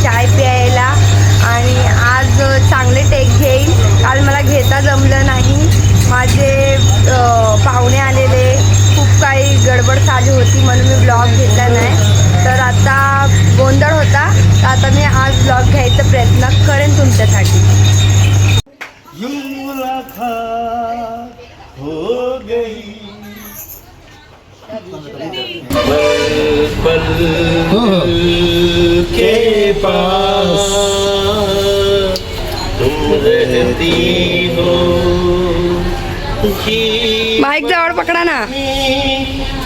चाय प्यायला आणि आज चांगले टेक घेईन. काल मला घेता जमलं नाही, माझे पाहुणे आलेले, खूप काही गडबड चालू होती म्हणून मी ब्लॉग घेतला नाही. तर आता गोंधळ होता, तर आता मी आज ब्लॉग घ्यायचा प्रयत्न करेन तुमच्यासाठी. हो गई पल के पास तुम रहती हो माईक जवळ पकडा ना.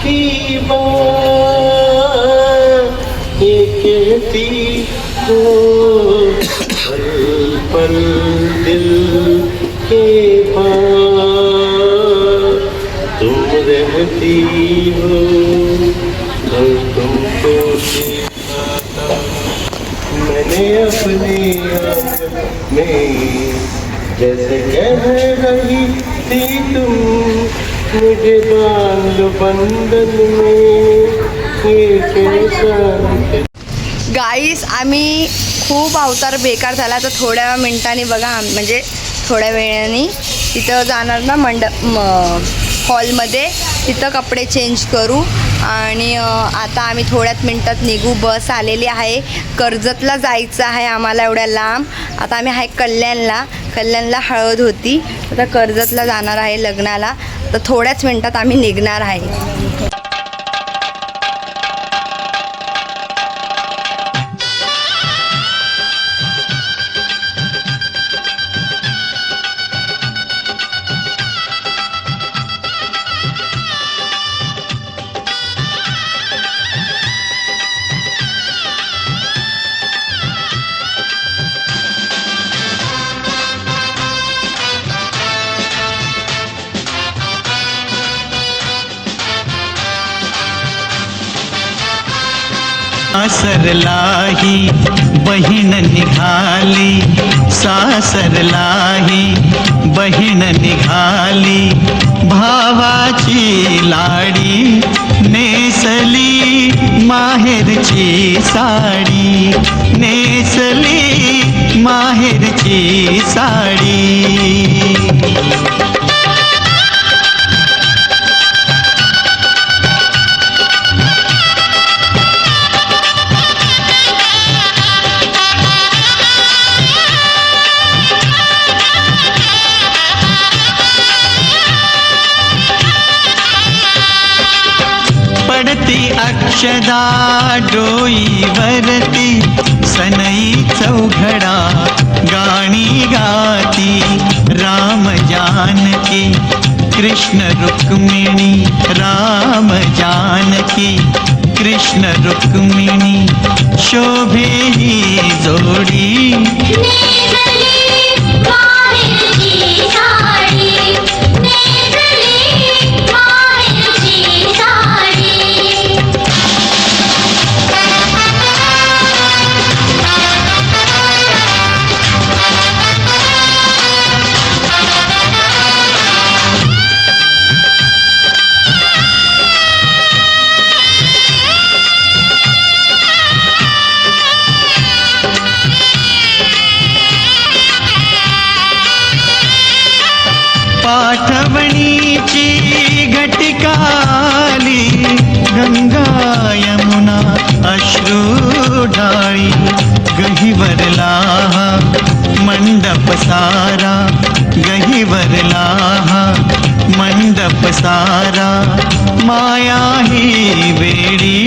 की बात ये कहती हो पल पल दिल के पास तुम रहती हो कल तुमको देखा मैंने अपने आप में जैसे कह रही थी तुम मुझे बांध बंधन में ये कैसा. गाईस आम्ही खूप अवतार बेकार झाला. तर थोड्या मिनिटांनी बघा, म्हणजे थोड्या वेळाने तिथं जाणार ना हॉलमध्ये, तिथं कपडे चेंज करू आणि आता आम्ही थोड्याच मिनटात निघू. बस आलेली आहे, कर्जतला जायचं आहे आम्हाला एवढ्या लांब. आता आम्ही आहे कल्याणला हळद होती, आता कर्जतला जाणार आहे लग्नाला. तर थोड्याच मिनटात आम्ही निघणार आहे. सासरलाही बहीण निघाली, सासरलाही बहीण निघाली, भावाची लाडी नेसली माहेरची साडी, नेसली माहेरची साडी. अक्षदा डोईवरती सनई चौघडा गाणी गाती, राम जानकी कृष्ण रुक्मिणी, राम जानकी कृष्ण रुक्मिणी शोभे ही जोडी. पाठवणीची घटिकाली, गंगा यमुना अश्रू ढाळी, गहिवरला मंडप सारा, गहिवरला मंडप सारा, माया ही वेडी.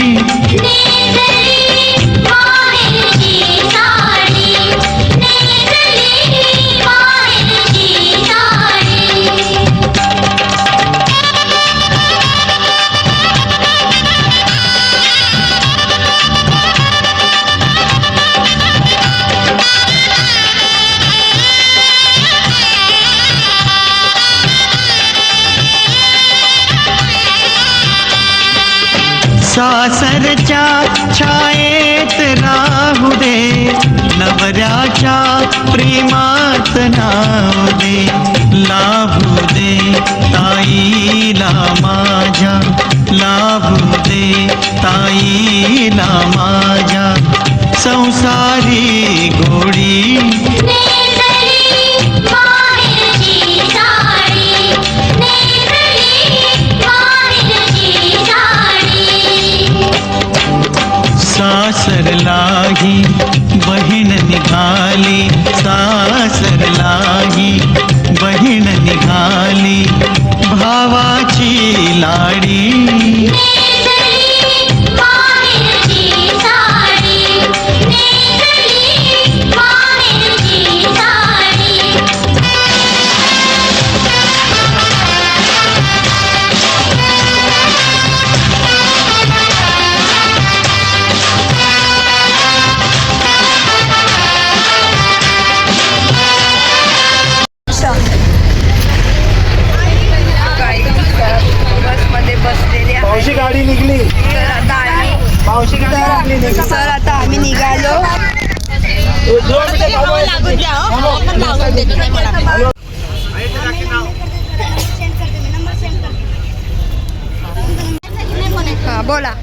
सासरच्या छायेत राहू दे, नवऱ्याच्या प्रेमात नाव दे, लाभू दे ताईला माझ्या, लाभू दे ताईला माझ्या, संसारी गोडी नेसली माहेरची साडी, नेसली माहेरची साडी. सासरलाही बहीण निघाली, सासरलाही बहीण निघाली, भावाची लाडी. नेसली माहेरची साडी, नेसली माहेरची साडी. बसमध्ये बसलेले आहे. मावशी गाडी निघली. तर आता आम्ही मावशी गाडी निघली. सर आता आम्ही निघालो. हा बोला.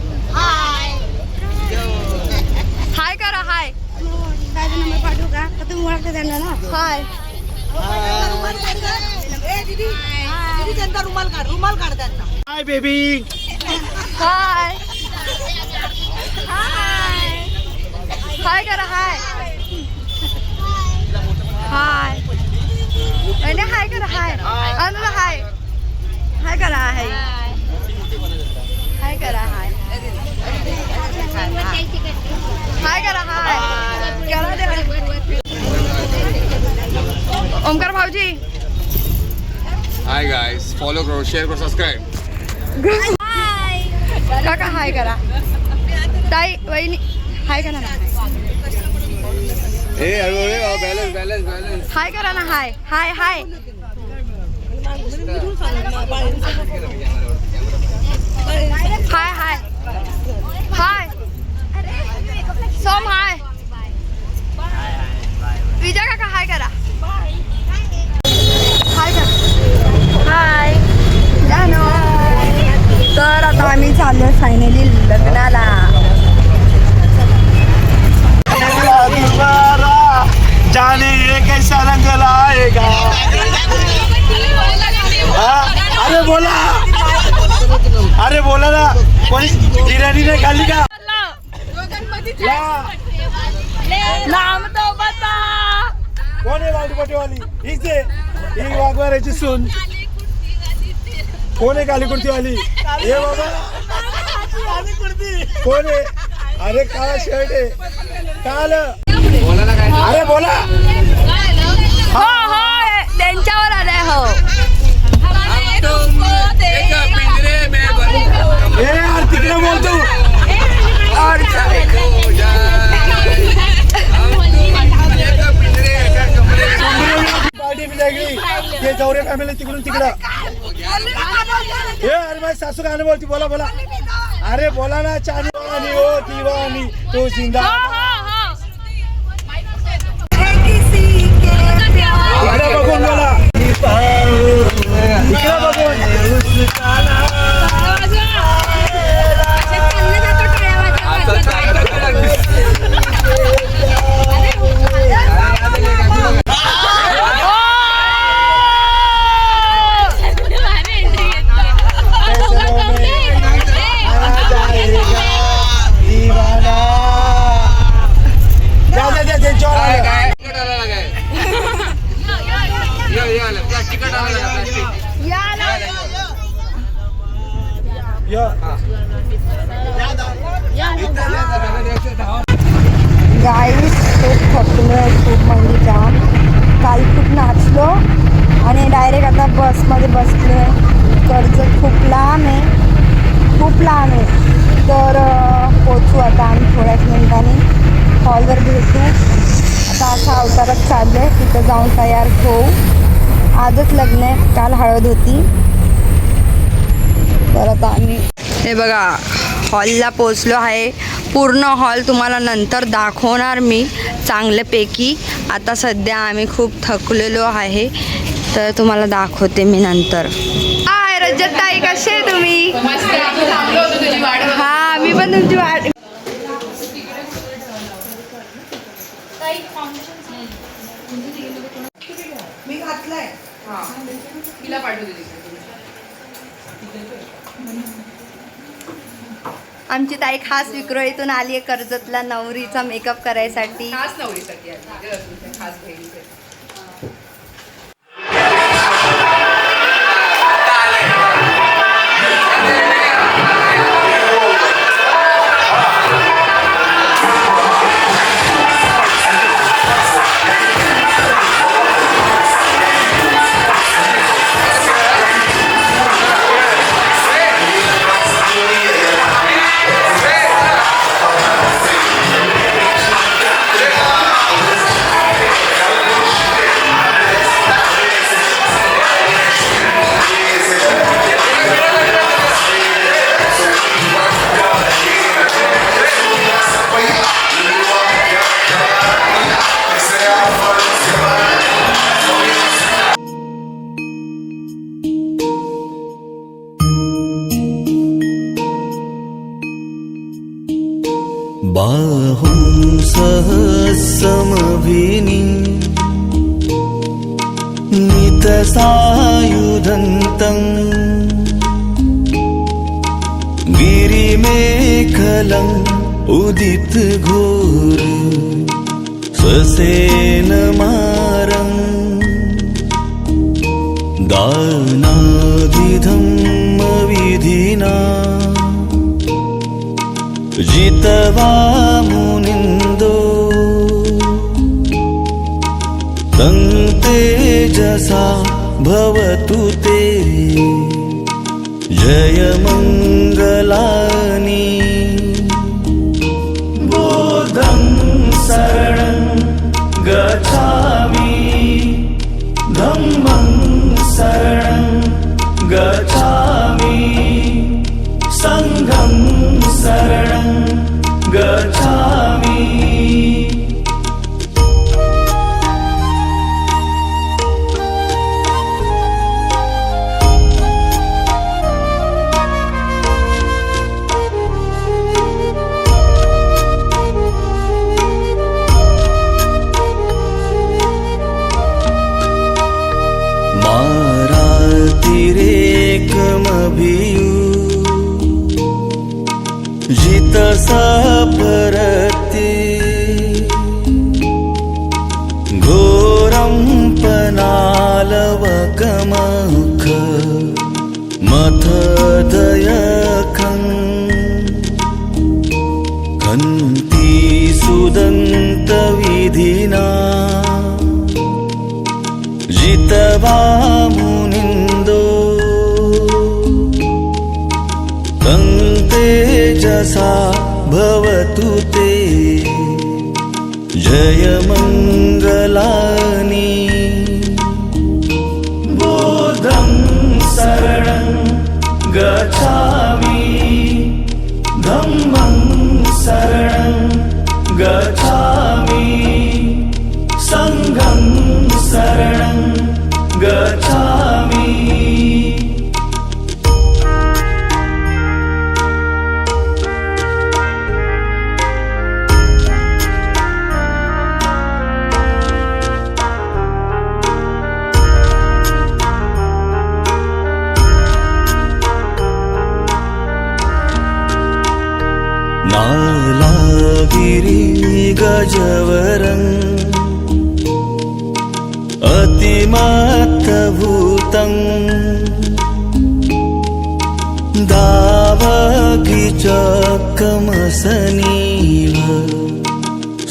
हाय करा. हाय हाय. Hi baby. हाय हाय करा. हाय हाय. आणि हाय करा. हाय अनुला. हाय हाय करा. हाय हाय करा. हाय हाय करा. हाय करा दे. ओमकार भाऊजी. Hi guys, follow, करो, share करो, subscribe. काका हाय करा. ताई वहिनी हाय करा ना. Hey, balance. हाय करा ना. हाय हाय हाय. हाय हाय हाय. सोम हाय. विजय काका हाय करा. हाय करा. हाय जानो. तर आता आम्ही चाललोय फायनली लग्नाला. जाने ये कैसा रंग लाएगा. अरे बोला. अरे बोला ना. कोणी बिर्याणी नाही खाल्ली का. कोण आहे लालपटेवाली. हीच आहे. ही वाघवाऱ्याची सून. कोण आहे काली कुर्तीवाली. हे बाबा कोण आहे. अरे काळा शर्ट आहे. काल. अरे बोला. हो हो त्यांच्यावर आले. हो हे यार तिकडे बोलतो. और पार्टी बी लागली. ते जवरे फॅमिली तिकडून तिकडं. हे अरे माझी सासू गाणं बोलती. बोला बोला. अरे बोला ना. चानी वानी ओ दिवानी तो जिंदा. इकडे बघून बोला. इकडे बघून. दीवाना. जा जा जा जोर आला. गाईस खूप थकलो. खूप म्हणजे जाम. काल खूप नाचलो आणि डायरेक्ट आता बसमध्ये बसले. कर्जत खूप लांब आहे. खूप लांब आहे. तर पोचू आता आम्ही थोड्याच मिनिटांनी. हॉलवर भेटू. आता असा अवतारात चाललं आहे. तिथं जाऊन तयार होऊ. आजच लग्न आहे. काल हळद होती. तर आता आम्ही हे बघा हॉलला पोचलो आहे. पूर्ण हॉल तुम्हाला नंतर दाखवणार मी चांगल्यापैकी. आता सध्या आम्ही खूप थकलेलो आहे तर तुम्हाला दाखवते मी नंतर. हाय रजत ताई, कसे आहे तुम्ही. हा मी पण तुमची वाट. मी घातलंय. तिला पाठवते तिकडे. आमची ताई खास विक्रोळीतून आली आहे कर्जतला नवरीचा मेकअप करायसाठी. खास नवरीसाठी आली तुमच्या खास बहिणीसाठी. बाहुं सहस्रमभिनी नितसायुधन्तम् गिरिमेखलम् उदितघोर ससेनमारम् दानादिधम्मविधिना जितवा मुनिन्दो तं तेजसा भवतु ते जयमङ्गलानि बोधं शरणं गच्छामि धम्मं शरणं गच्छामि संघं शरणं गच्छामि मारातिरेकमभियु जितसपरति घोरं पनालवकमख मथदयखं खन्ति सुदन्तविधिना जितवा मुनिन्दो तं तेजसा भवतु ते जयमङ्गलानि बोधं शरणं गच्छामि धम्मं शरणं गच्छामि संघं शरणं गच्छामि नालागिरि गजवरम् अतिमत्तभूतं दावगिचकमसनीव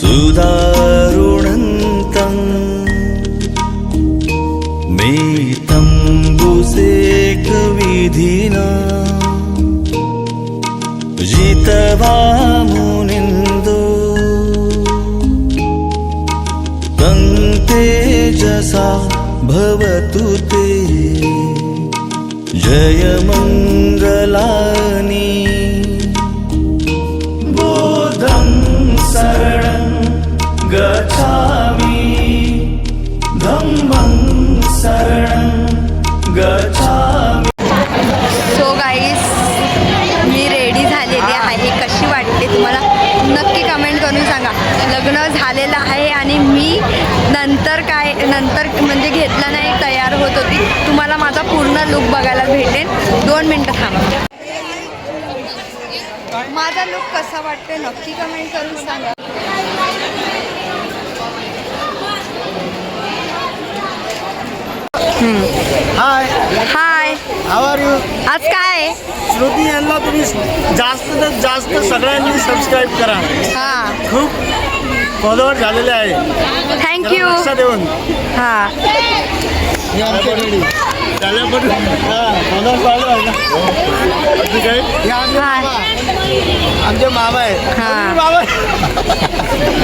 सुदारुणन्तं मेतम्बुसेकविधिना जितवा मुनिन्दो तं तेजसा भवतु ते जयमङ्गलानि बोधं शरणं गच्छामि धम्मं शरणं गच्छामि. सो गाईस मी रेडी झालेली आहे. कशी वाटते तुम्हाला नक्की कमेंट करून सांगा. लग्न झालेलं आहे आणि मी नंतर म्हणजे घेतला नाही, तयार होत होती. तुम्हाला माझा पूर्ण लुक बघायला भेटेल. 2 मिनटं थांबा. माझा लुक कसा वाटतोय नक्की कमेंट करून सांगा. हाय, हाय, हाव आर यू? आज काय आहे? श्रुती यांना तुम्ही जास्तीत जास्त सगळ्यांनी सबस्क्राईब करा. हां, खूप फॉलोअर झालेले आहे. थँक्यू. लक्षात देऊन हां, हे आमच्या रेडी त्याला पण फॉलोअर पाहिलं ना. ठीक आहे. हे आमचे मामा आहेत. हां. मामा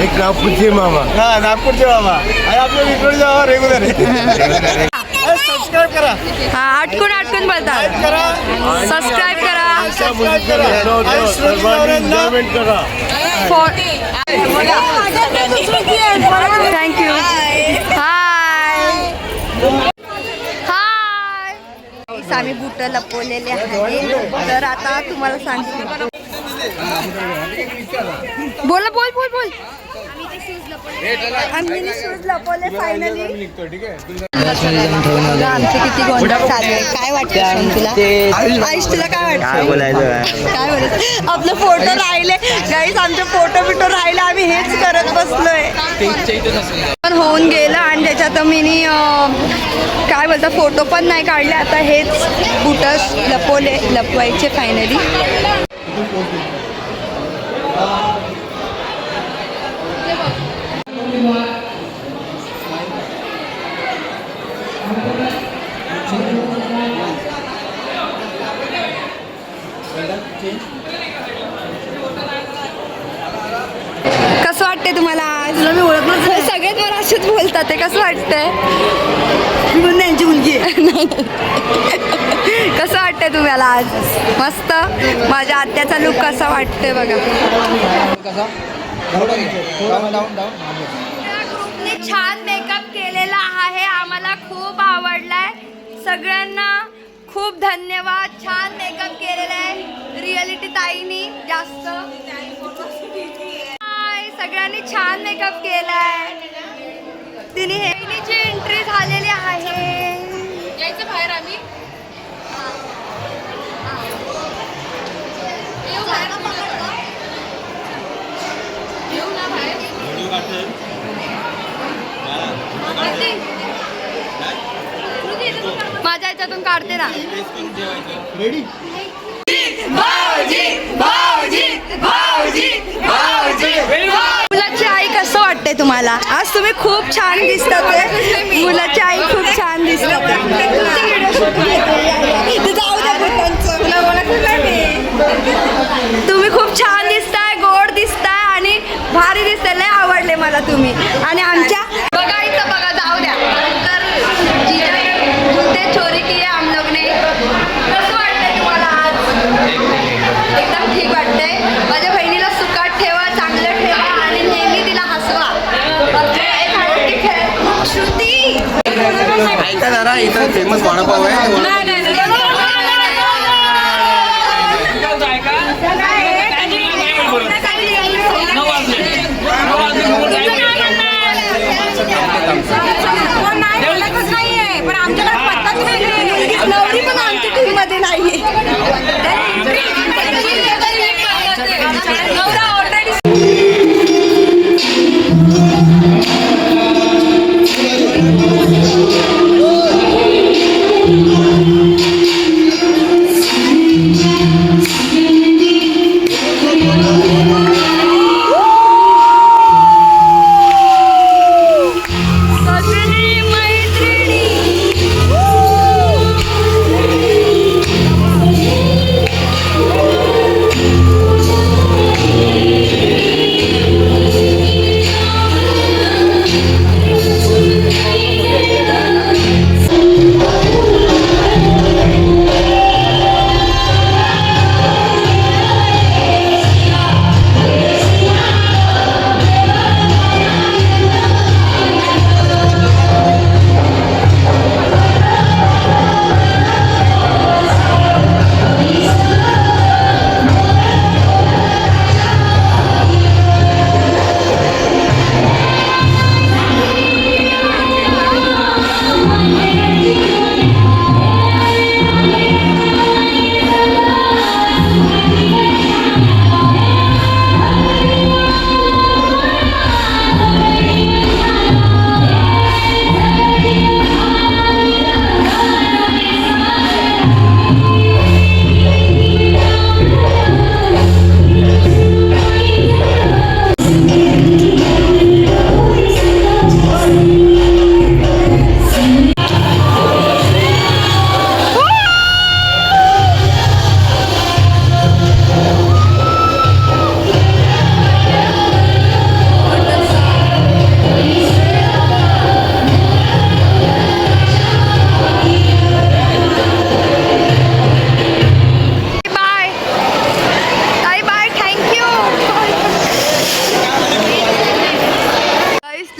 एक नागपूरचे मामा. हा, नागपूरचे मामा आणि आपल्या इकडचे मामा रेग्युलर आहे. सबस्क्राईब करा. हां, अटकून बोलतात. लाईक करा, सबस्क्राईब करा. सबस्क्राईब करा आणि श्रुती नवऱ्यांना करा. थँक्यू. हाय, हाय. आम्ही बुट लपवलेले आहे. तर आता तुम्हाला सांगते. बोल. आम्ही शूज लपवले फायनली. आमचे किती गोंधळ चालू आहे. काय वाटतं तुला? आईश तुला काय वाटतं? काय बोलायचं? आपले फोटो राहिले गाईस, आमचे फोटो राहिले. आम्ही हेच करत बसलोय. पण होऊन गेलं आणि त्याच्यात मी काय बोलता फोटो पण नाही काढले. आता हेच बुटस लपवायचे फायनली. कसं वाटतंय तुम्हाला आज? मी ओळखलं. सगळेच मला असेच बोलतात. ते कसं वाटतंय? मी यांची मुलगी आहे. कसं वाटतंय तुम्हाला आज? मस्त. माझ्या आत्याचा लुक कसा वाटतोय बघा. ग्रुपने छान मेकअप केलेला आहे. आम्हाला खूप आवडलाय. सगळ्यांना खूप धन्यवाद. छान मेकअप केलेला आहे रिअलिटी ताईनी. जास्त सगळ्यांनी छान मेकअप केलाय. तिने हेनीची एंट्री झालेली आहे. यायचं बाहेर आम्ही. येऊ ना बाहेर. माझ्या ह्याच्यातून काढते ना. रेडी. मुलाची आई कसं वाटतंय तुम्हाला? आज तुम्ही खूप छान दिसतात. मुलाची आई खूप छान दिसतात. तुम्ही खूप छान दिसताय, गोड दिसताय आणि भारी दिसताय. लय आवडले मला तुम्ही. आणि आमच्या बघा इथं बघा, जाऊ द्या. तर ते चोरी की आहे हम लोग ने. कसं वाटतंय तुम्हाला आज? एकदम ठीक वाटतंय. माझ्या बहिणीला सुखात ठेवा, चांगलं ठेवा आणि नेहमी तिला हसवा. श्रुती ऐका जरा, इथं फेमस वडापाव आहे. नवरी पण आमच्या टीम मध्ये नाहीये.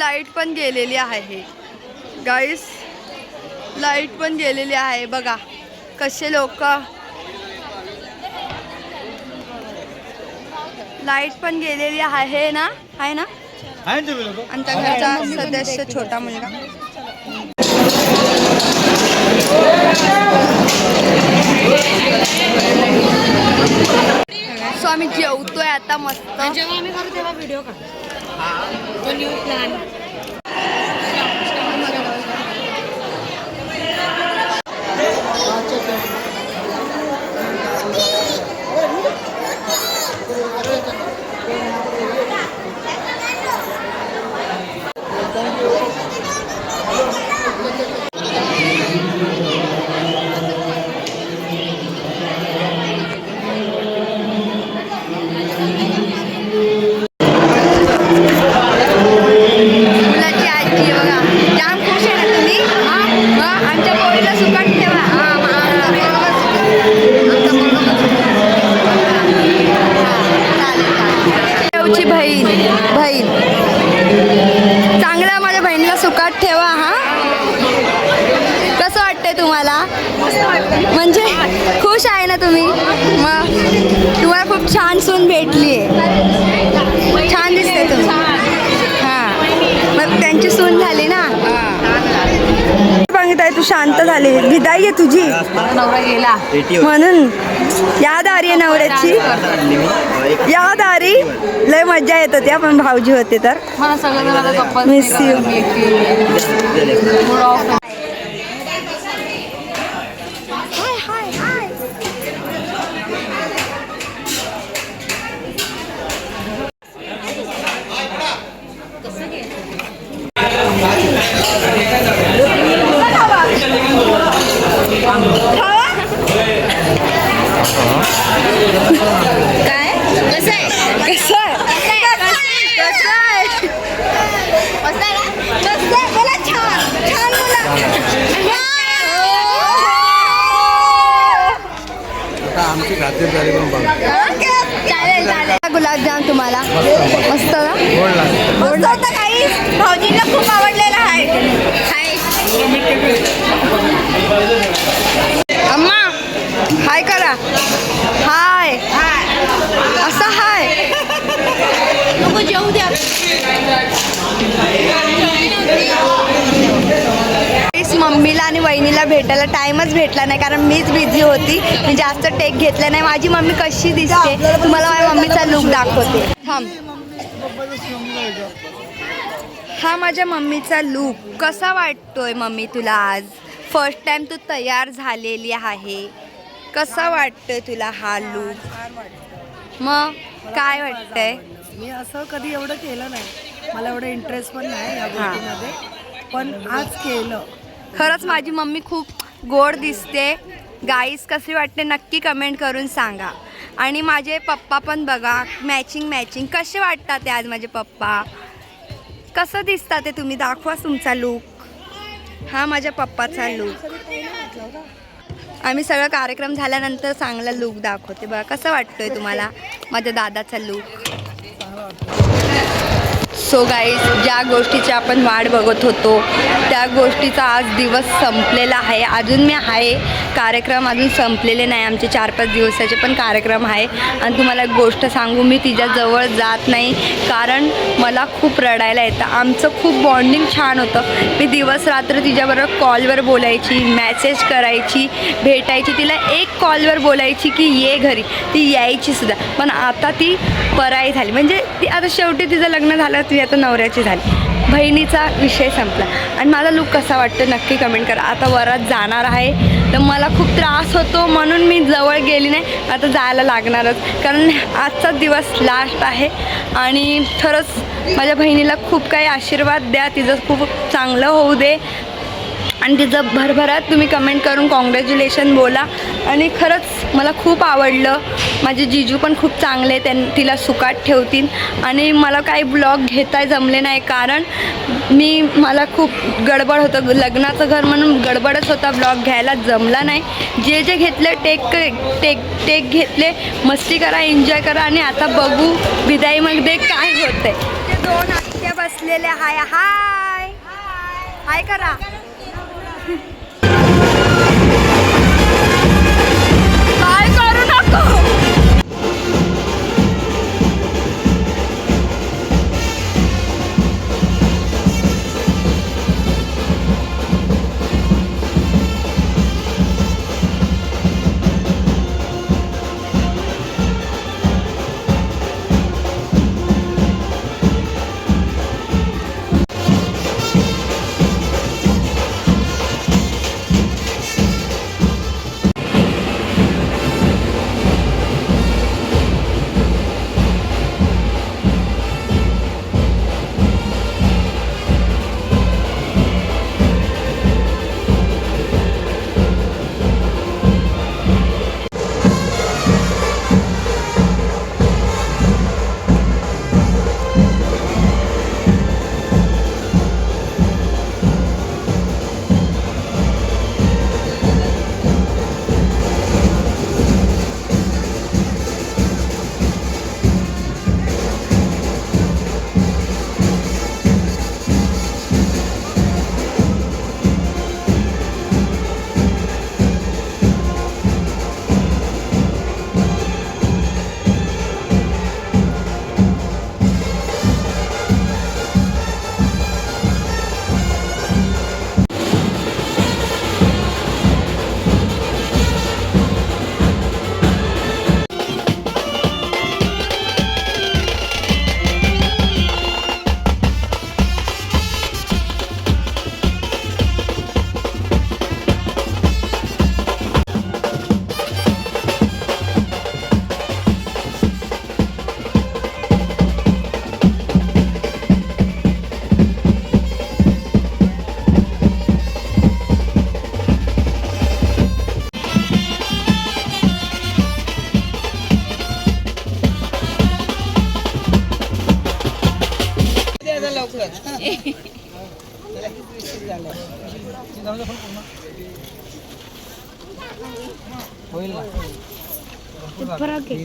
लाईट पण गेलेली आहे गाईस, लाईट पण गेलेली आहे बघा कसे लोक, लाईट पण गेलेली आहे ना, आहे ना. आणि त्या घरचा सदस्य छोटा मुलगा. सो आम्ही जेवतोय आता मस्त. जेव्हा आम्ही करू तेव्हा व्हिडिओ का तो न्यू प्लॅन. मुलाची आजी आहे बघा, जाम खुश आहे ना तुम्ही. आमच्या पोळीला सुकाट ठेवा. देवची बहीण बहीण चांगला माझ्या बहिणीला सुकाट ठेवा. हा कसं वाटतंय तुम्हाला? म्हणजे खुश आहे ना तुम्ही? मग तुम्हाला खूप छान सून भेटली आहे, छान दिसते तुम्ही. हां मग त्यांची सून झाली ना. सांगताय तू शांत झाली, विदाई आहे तुझी नवरा गेला म्हणून. याद आली आहे नवऱ्याची, याद आली. लय मजा येत होती आपण भाऊजी होते तर. मला सगळं जण आता गप्पा मिस यू. काय कसं आहे, कसं आहे, कसं आहे, बोला छान छान बोला. आमची खाद्य झाली पण बघ. चालेल चालेल. गुलाबजाम तुम्हाला मस्त ना, गोड होतं काही. भाऊजींना खूप आवडलेला आहे. अम्मा हाय करा. हाय असं हाय. नको जेवू द्या. मम्मीला आणि वहिनीला भेटायला टाइमच भेटला नाही कारण मीच बिझी होती. मी जास्त टेक घेतलं नाही. माझी मम्मी कशी दिसते तुम्हाला माझ्या मम्मीचा लुक दाखवते. थांब. हा माझ्या मम्मीचा लुक कसा वाटतोय मम्मी तुला? आज फर्स्ट टाइम तू तयार झालेली आहे, कसा वाटतोय तुला हा लुक? मग काय वाटतंय? मी असं कधी एवढं केलं नाही, मला एवढं इंटरेस्ट पण नाही या गोष्टीमध्ये, पण आज केलं. खरंच माझी मम्मी खूप गोड दिसते. गाईस कशी वाटते नक्की कमेंट करून सांगा. आणि माझे पप्पा पण बघा मॅचिंग मॅचिंग कसे वाटतात ते आज माझे पप्पा. कसं दिसतात ते तुम्ही दाखवा तुमचा लूक. हा माझ्या पप्पाचा लूक. आम्ही सगळं कार्यक्रम झाल्यानंतर चांगला लूक दाखवते बघा. कसं वाटतोय तुम्हाला माझ्या दादाचा लूक? सो गाईज ज्या गोष्टीची आपण वाट बघत होतो त्या गोष्टीचा आज दिवस संपलेला आहे. अजून मी आहे, कार्यक्रम अजून संपलेले नाही. आमचे 4-5 दिवसाचे पण कार्यक्रम आहे. आणि तुम्हाला एक गोष्ट सांगू, मी तिच्याजवळ जात नाही कारण मला खूप रडायला येतं. आमचं खूप बॉन्डिंग छान होतं. मी दिवस रात्र तिच्याबरोबर कॉलवर बोलायची, मेसेज करायची, भेटायची. तिला एक कॉलवर बोलायची की ये घरी, ती यायची सुद्धा. पण आता ती पराई झाली. म्हणजे ती आता शेवटी तिचं लग्न झालं, ती आता नवऱ्याची झाली. बहिणीचा विषय संपला. आणि माझा लूक कसा वाटतो नक्की कमेंट करा. आता वरात जाणार आहे तर मला खूप त्रास होतो म्हणून मी जवळ गेली नाही. आता जायला लागणारच कारण आजचा दिवस लास्ट आहे. आणि खरंच माझ्या बहिणीला खूप काही आशीर्वाद द्या, तिचं खूप चांगलं होऊ दे. आणि तिचं भरभराट तुम्ही कमेंट करून कॉंग्रॅच्युलेशन बोला. आणि खरंच मला खूप आवडलं. माझे जीजू पण खूप चांगले, तिला सुकाट ठेवतील. आणि मला काही ब्लॉग घेता जमले नाही कारण मला खूप गडबड होतं. लग्नाचं घर म्हणून गडबडच होता, ब्लॉग घ्यायला जमला नाही. जे घेतले टेक घेतले. मस्ती करा, एन्जॉय करा. आणि आता बघू विदाईमध्ये काय होतं आहे. 2 आत्या बस बसलेले हाय हाय हाय करा. काय करू नको. फरक आहे.